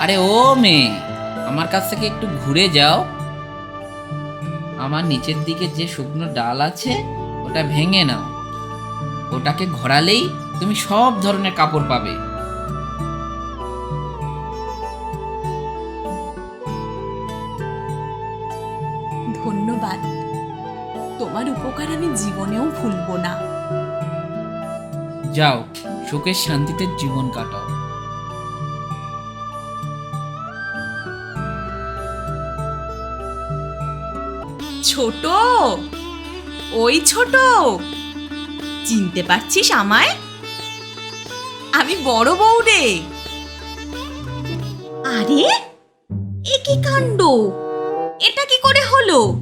আরে ও মেয়ে, আমার কাছ থেকে একটু ঘুরে যাও। আমার নিচের দিকে যে শুকনো ডাল আছে ওটা ভেঙে নাও। ওটাকে ঘোরালেই তুমি সব ধরনের কাপড় পাবে। ধন্যবাদ। তোমার উপকার আমি জীবনেও ভুলবো না। যাও, সুখের শান্তিতে জীবন কাটাও। ছোট, ওই ছোট, চিনতে পারছিস আমায়? আমি বড় বউ রে। আরে, এ কি কাণ্ড! এটা কি করে হলো?